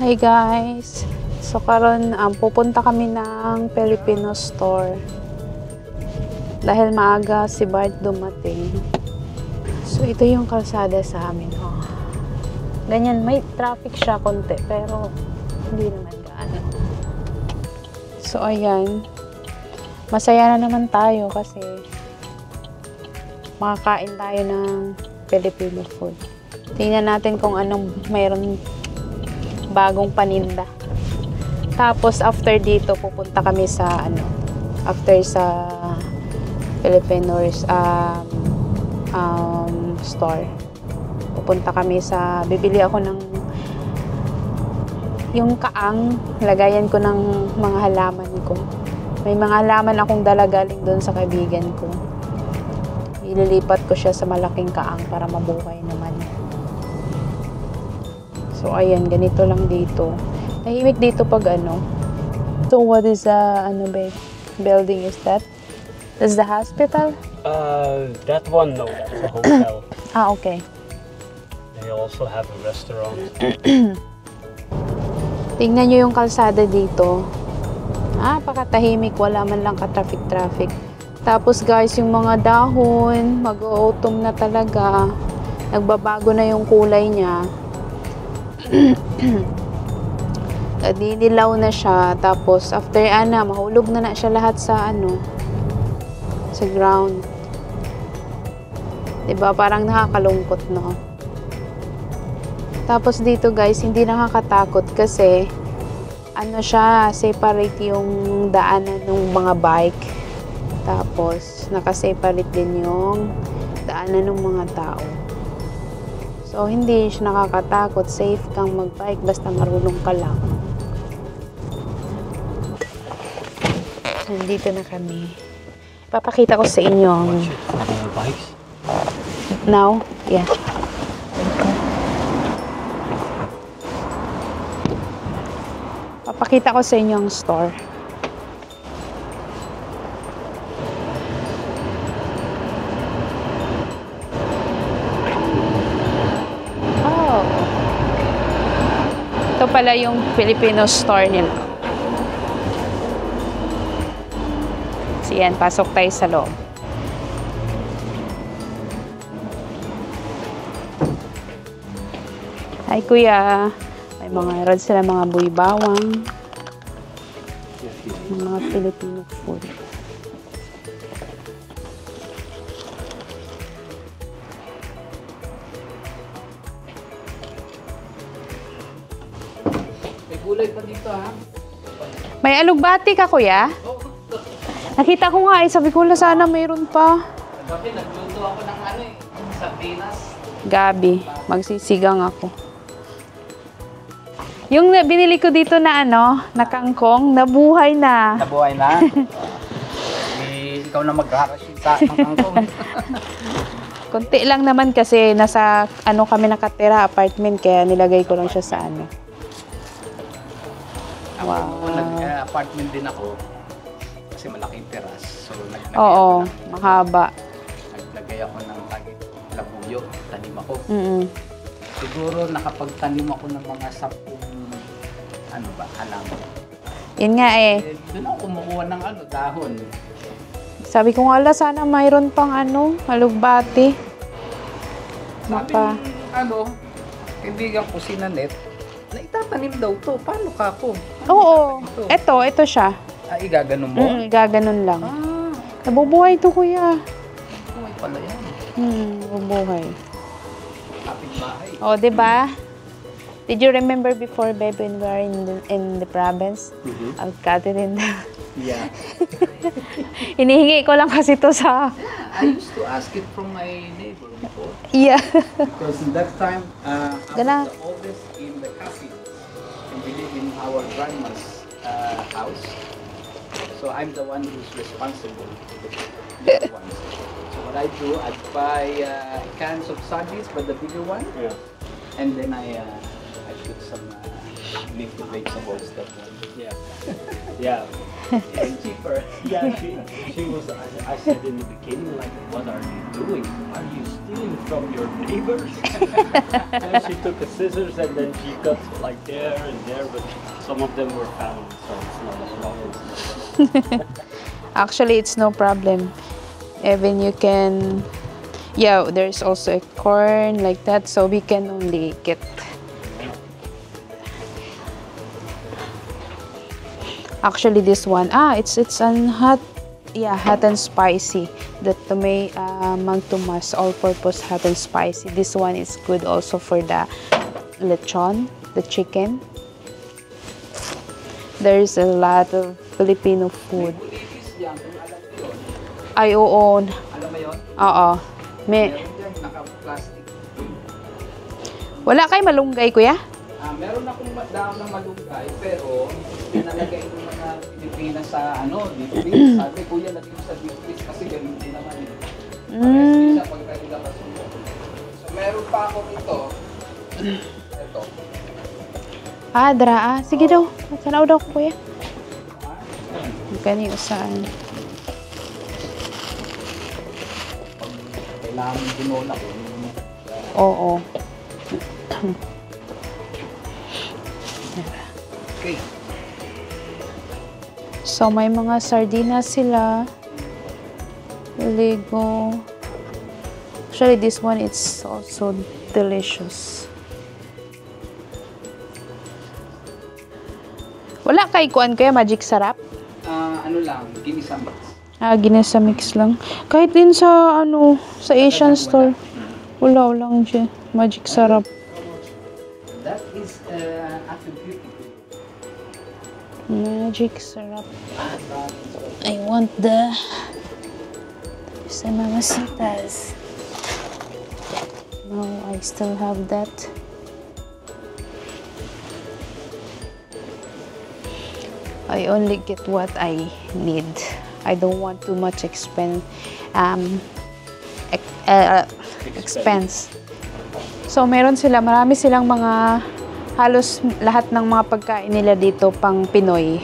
Hi guys. So karon pupunta kami ng Filipino store. Dahil maaga si Bart dumating. So ito yung kalsada sa amin. Oh. Ganyan, may traffic siya konti pero hindi naman gaano. So ayan. Masaya na naman tayo kasi makakain tayo ng Filipino food. Tingnan natin kung anong mayroon bagong paninda. Tapos after dito pupunta kami sa after sa Filipino store. Pupunta kami sa bibili ako ng yung kaang, lagayan ko ng mga halaman ko. May mga halaman akong dala galing doon sa kaibigan ko. Ililipat ko siya sa malaking kaang para mabuhay naman. So ayan, ganito lang dito. Tahimik dito pag So what is building is that? Is the hospital? That one, no, it's a hotel. Okay. They also have a restaurant. Tingnan nyo yung kalsada dito. Pakatahimik, wala man lang ka-traffic. Tapos guys, yung mga dahon, mag-autumn na talaga. Nagbabago na yung kulay niya. Dinilaw na siya. Tapos after mahulog na siya lahat sa sa ground. Diba? Parang nakakalungkot, no? Tapos dito guys, hindi nakakatakot kasi siya, separate yung daanan ng mga bike. Tapos naka-separate din yung daanan ng mga tao. So hindi siya nakakatakot, safe kang mag-bike basta marunong ka lang. Nandito na kami. Papakita ko sa inyo. Bikes? Now? Yeah. Papakita ko sa inyo ang store. Oh. Ito pala yung Filipino store nila. So yan, pasok tayo sa loob. Hi kuya. May mga sila mga buy bawang. Mga Filipino food. May gulay pa dito ha. May alugbati ka kuya? Nakita ko nga sabi ko sana mayroon pa. Gabi nagluto ako ng sardinas. Gabi, magsisigang ako. Yung binili ko dito na na kangkong, nabuhay na. Nabuhay na. Ikaw na mag-harashit sa kangkong. Konti lang naman kasi nasa kami nakatira, apartment, kaya nilagay ko lang siya sa Wow. Nag-apartment din ako kasi malaking teras. So Oo, mahaba. Naglagay ako ng labuyo, tanim ako. Siguro nakapagtanim ako ng mga 10 halaman. Yun nga Doon ako kumukuha ng dahon. Sabi ko nga sana mayroon pang alugbati. Sabi kaibigan ko si Nanette, na itatanim daw to. Paano ka ako? Oo. Ito siya. Igaganon mo? Gaganon lang. Nabubuhay to kuya. Buhay pala yan. Nabubuhay. Kapit-bahay. Diba? Did you remember before, babe, when we were in the province? I'll cut it in the... Yeah. Hinihingi ko lang kasi to sa... I used to ask it from my neighbor before. Yeah. Because in that time, I was Gana. the oldest in the castle. And we live in our grandma's house. So I'm the one who's responsible for the little ones. So what I do, I buy cans of sardines, but the bigger one. Yeah. And then I I put some leafy vegetables that one. Yeah. Yeah. And cheaper. Yeah, she was, I said in the beginning, like, what are you doing? Are you stealing from your neighbors? And she took the scissors and then she cut like there and there, but some of them were found, so it's not a problem. Actually, it's no problem. Even you can, yeah, there's also a corn like that, so we can only get. Actually, this one, it's an hot, yeah, hot and spicy. The Mang Tomas all-purpose hot and spicy. This one is good also for the lechon, the chicken. There is a lot of Filipino food. Bulitis yan, kung alam mo yun. Ay, oo. Alam mo yun? Oo. Meron dyan, naka-plastic. Wala kay malunggay, kuya? Meron akong dahon ng malunggay, pero pinalagay ko mga Pilipinas sa deep freeze. Sabi, kuya, lagay mo sa deep freeze kasi ganun din naman yun. Parehas din siya pagka ilabas mo. So, meron pa ako ito. Ito. Sige daw. Sanaw daw, kuya. Gani saan? Kailangan ginola ko. Oo. Okay. So, may mga sardinas sila. Lego. Actually, this one is also delicious. Wala kay kuan kaya magic sarap? Ano lang, ginisa mix. Ginisa mix lang. Kahit din sa sa Asian store. Wala lang siya. Magic sarap. That is actually beautiful. Magic sarap. I want the sa mamasitas. No, I still have that. I only get what I need. I don't want too much expense. So, marami silang mga, halos lahat ng mga pagkain nila dito pang Pinoy.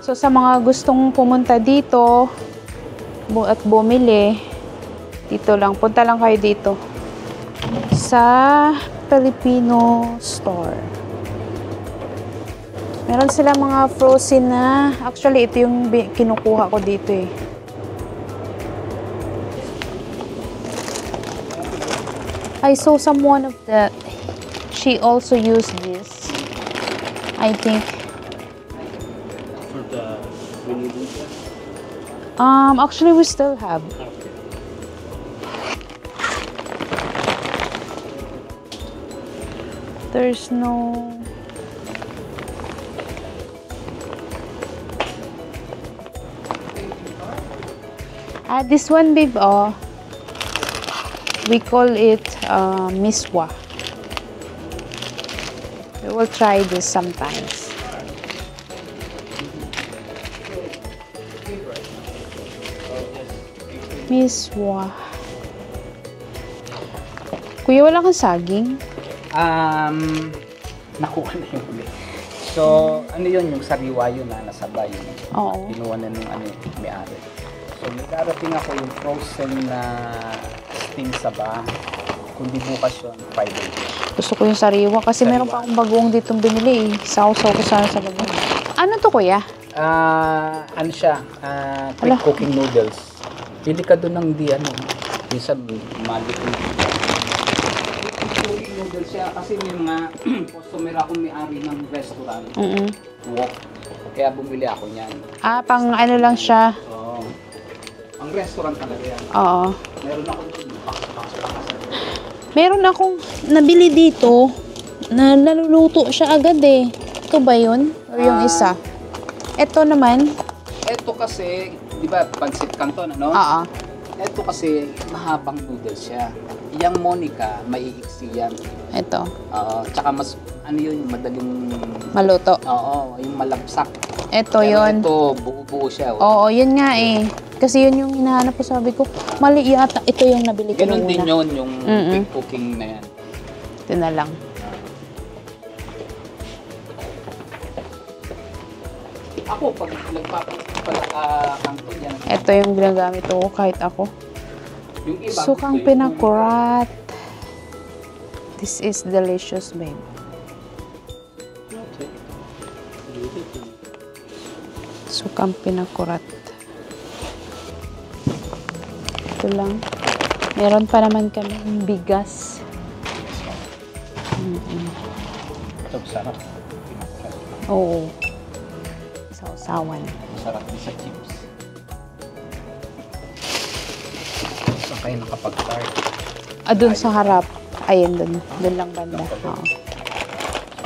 So, sa mga gustong pumunta dito at bumili, dito lang, punta lang kayo dito sa Filipino store. Meron sila mga frozen na, actually ito yung kinukuha ko dito eh. I saw someone of that. She also used this. I think. For the mini lumpia? Actually we still have. Okay. There's no. This one, babe, we call it miswa. We will try this sometimes. Miswa. Kuya, wala kang saging? Nakuha na yung uli. So, yun, yung sariwa yun na nasabay yun. Oo. Kinuha na nung may-ari. So, may darating ako yung frozen na steam saba. Kung di bukas yun, 5 days. Gusto ko yung sariwa kasi meron pa akong bagong ditong binili eh. Sausaw ko sana sa bagong. Ano to, kuya? Ano siya? Quick cooking noodles. Pili ka doon ng minsan mali ko. Quick cooking noodles siya kasi may mga customer akong may-ari ng restaurant. Walk. Kaya bumili ako niyan. Pang ano lang siya. Oo. Ang restaurant talaga yan. Oo. Meron ako doon. Meron akong nabili dito na naluluto siya agad eh. Ito ba yun? Or yung isa? Ito naman. Ito kasi, di ba, pancit canton, ano? Oo. Ito kasi, mahabang noodles siya. Yang Monica, maiiksi yan. Ito. Oo. Tsaka mas, yun, madaling... Maluto. Oo, yung malapsak. Ito Pero yun. ito, buo-buo siya. Oo, yun nga eh. Kasi yun yung hinahanap ko. Sabi ko, mali yata. Ito yung nabili ko Ganun din muna. yun, yung quick cooking na yan. Ito na lang. Ako, pag nagpapakanto yan. Ito yung ginagamit ko kahit ako. Yung iba, Sukang gusto yung- pinakurat. This is delicious, babe. Okay. Leave it in. Sukang pinakurat. Ito lang. Meron pa naman kami bigas. Ito, sarap. Oo. Sausawan. Sarap din sa chips. Saan kayo nakapag-start? Dun sa harap. Ayun, dun. Dun lang banda. Oo.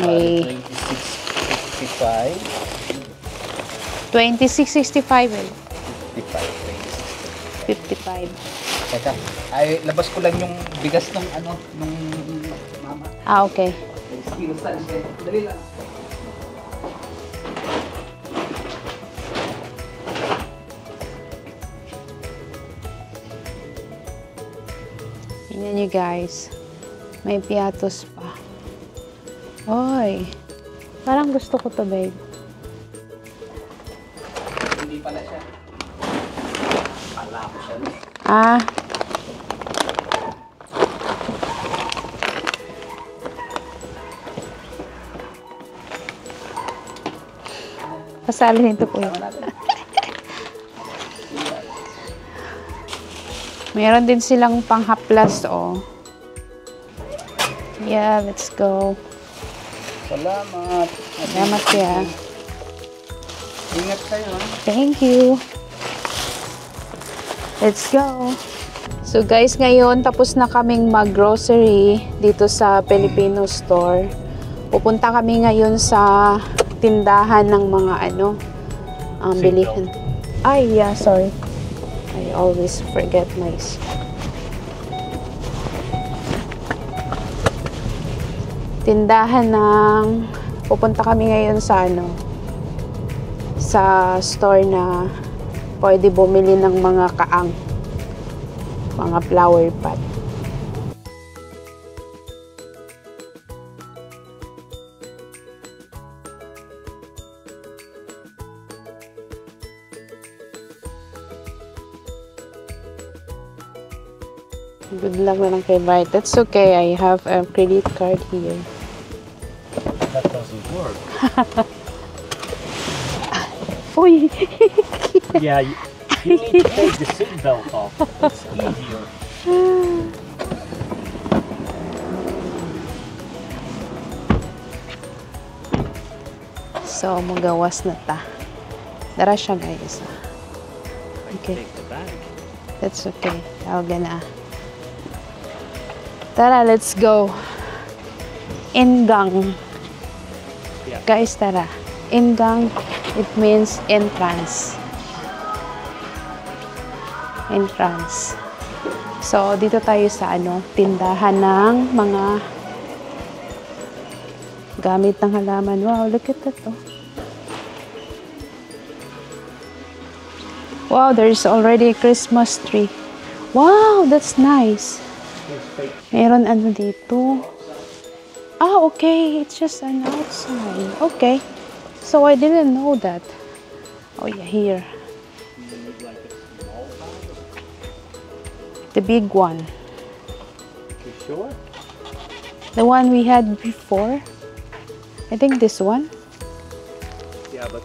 May 26, 65, 26.65 eh. 55, 55. Teka, ay, labas ko lang yung bigas ng ano, nung mama. Okay. Dali lang. Tingnan nyo guys. May piatos pa. Oy. Parang gusto ko to, babe. Hindi pala siya. Pala ko siya. Ah. Pasalin ito po yun. Meron din silang panghaplas, oh. Yeah, let's go. Salamat. Salamat kaya. Ingat kayo, ha? Thank you. Let's go. So guys, ngayon tapos na kaming mag-grocery dito sa Filipino store. Pupunta kami ngayon sa tindahan ng mga bilihan. Ay, yeah, sorry. I always forget my tindahan ng pupunta kami ngayon sa sa store na pwede bumili ng mga kaang, mga flower pot. Good luck na lang kay Bart. That's okay. I have a credit card here. That doesn't work. Uy! Yeah, you need to take the seatbelt off. It's easier. So, magawas na ta. Dara siya, guys. Okay. Take the bag. That's okay. I'll gonna. Tara, let's go. Ingang. Yeah. Guys, tara. Ingang, it means entrance. Entrance. So, dito tayo sa tindahan ng mga gamit ng halaman. Wow, look at that. Oh. Wow, there's already a Christmas tree. Wow, that's nice. Meron dito. Ah, okay. It's just an outside. Okay. So, I didn't know that. Oh, yeah, here. The big one. You sure? The one we had before. I think this one. Yeah, but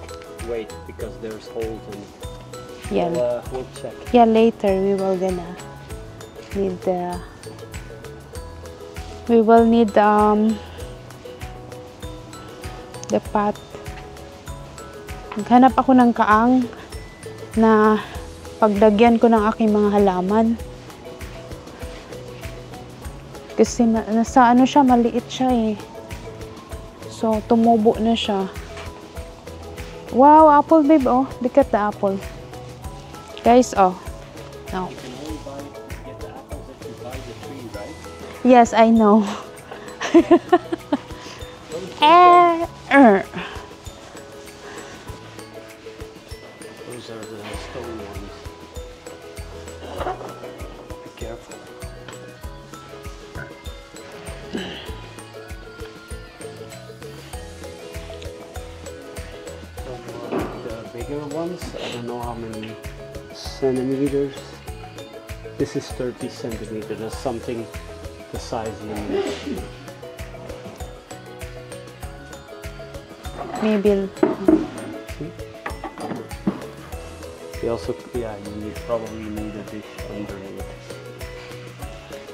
wait, because there's holes in it. Yeah. We'll check. Yeah, later we will gonna need the pot. Naghanap ako ng kaang na paglagyan ko ng aking mga halaman. Kasi nasa siya, maliit siya eh. So, tumubo na siya. Wow, apple babe, oh. Look at the apple. Guys, oh. No. You can only get the apples if you buy the tree, right? Yes, I know. Those are the stone ones. Be careful. bigger ones. I don't know how many centimeters. This is 30 centimeters. That's something the size you need. Maybe. You also, yeah, you probably need a dish underneath.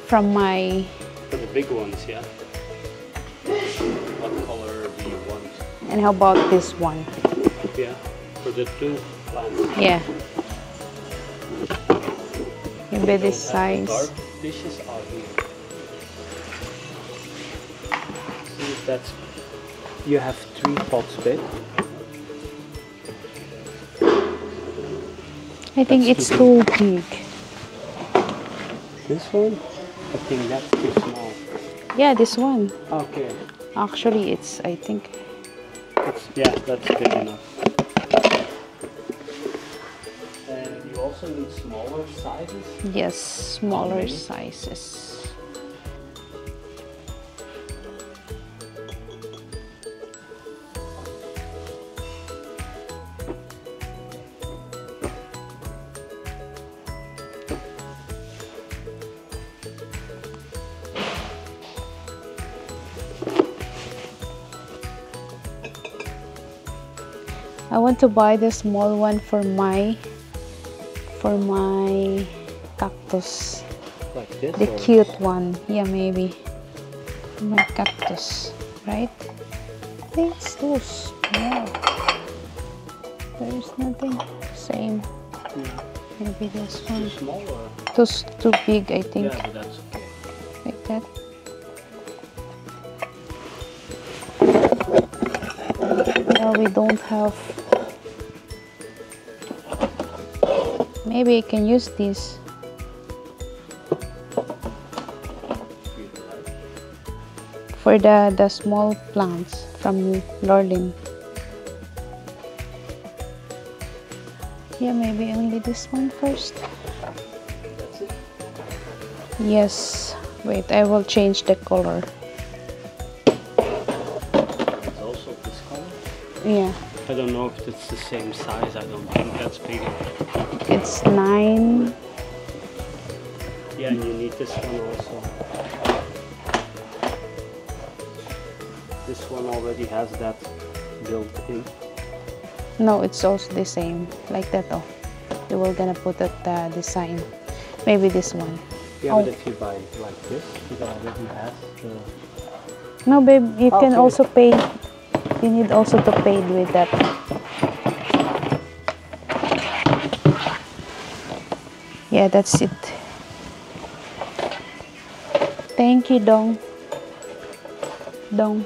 From my. For the big ones, yeah. What color do you want? And how about this one? Yeah, for the two plants. Yeah. Maybe this Don't have the size. dark dishes are here. See if that's. You have 3 pots, babe. I think That's it's too too big. This one? I think that's too small. Yeah, this one. Okay. Actually, it's, I think. Yeah, that's big enough. And you also need smaller sizes. Yes, smaller Okay. sizes. I want to buy the small one for my cactus. Like this? The or- cute one. Yeah, maybe. My cactus, right? I think it's too small. There's nothing. Same. Yeah. Maybe this Too one. small or? Too big, I think. Yeah, but that's okay. Like that. Well, we don't have. Maybe I can use this. For the small plants from Lorlin. Yeah, maybe only this one first. That's it. Yes. Wait, I will change the color. It's also this color. Yeah. I don't know if it's the same size. I don't think that's bigger. It's 9. Yeah, and you need this one also. This one already has that built in. No, it's also the same. Like that, oh. You were gonna put that design. Maybe this one. Yeah, Oh. but if you buy it like this, it already has the. No, babe, you can Okay. also paint. You need also to paint with that. Yeah, that's it. Thank you, Dong. Dong.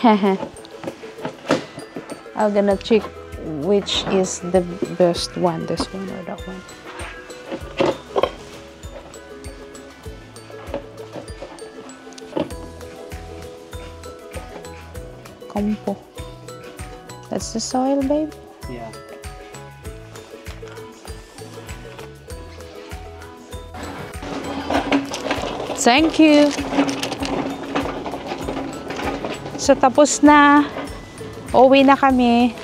Haha. I'm gonna check which is the best one, this one or that one. Compo. That's the soil, babe. Yeah. Thank you. So, tapos na. Uwi na kami.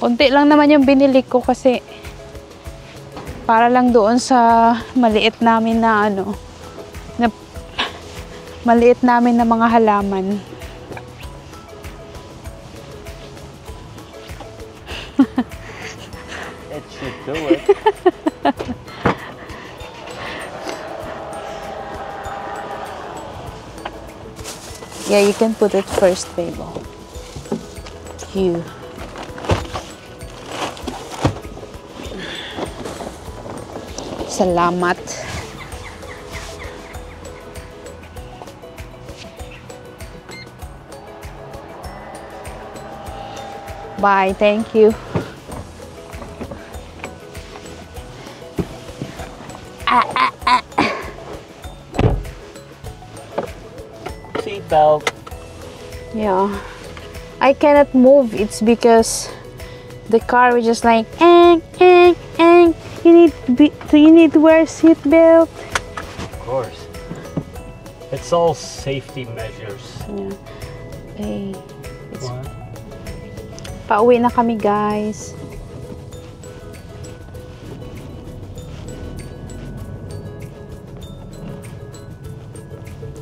Konti lang naman yung binili ko kasi para lang doon sa maliit namin na maliit namin na mga halaman. It should do it. Yeah, you can put it first, babe. You. Salamat. Bye, thank you. Seatbelt. Yeah. I cannot move. It's because the car was just like, you need to wear seatbelt. Of course. It's all safety measures. Yeah. Okay. What? Pauwi na kami, guys.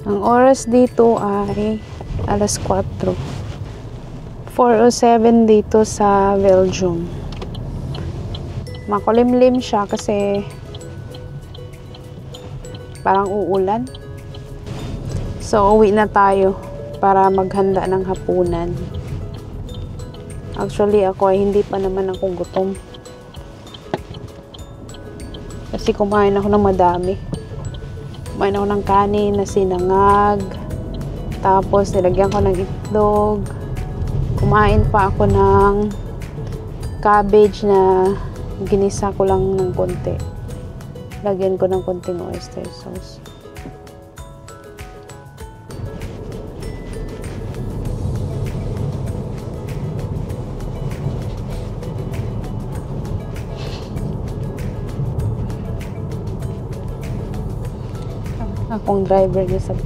Ang oras dito ay alas 4. 4:07 dito sa Belgium. Makulimlim siya kasi parang uulan. So, uwi na tayo para maghanda ng hapunan. Actually, ako ay hindi pa naman ako gutom. Kasi kumain ako ng madami. Kumain ako ng kanin na sinangag. Tapos, nilagyan ko ng itlog. Kumain pa ako ng cabbage na ginisa ko lang ng konti. Lagyan ko ng konting oyster sauce. Akong driver niya sa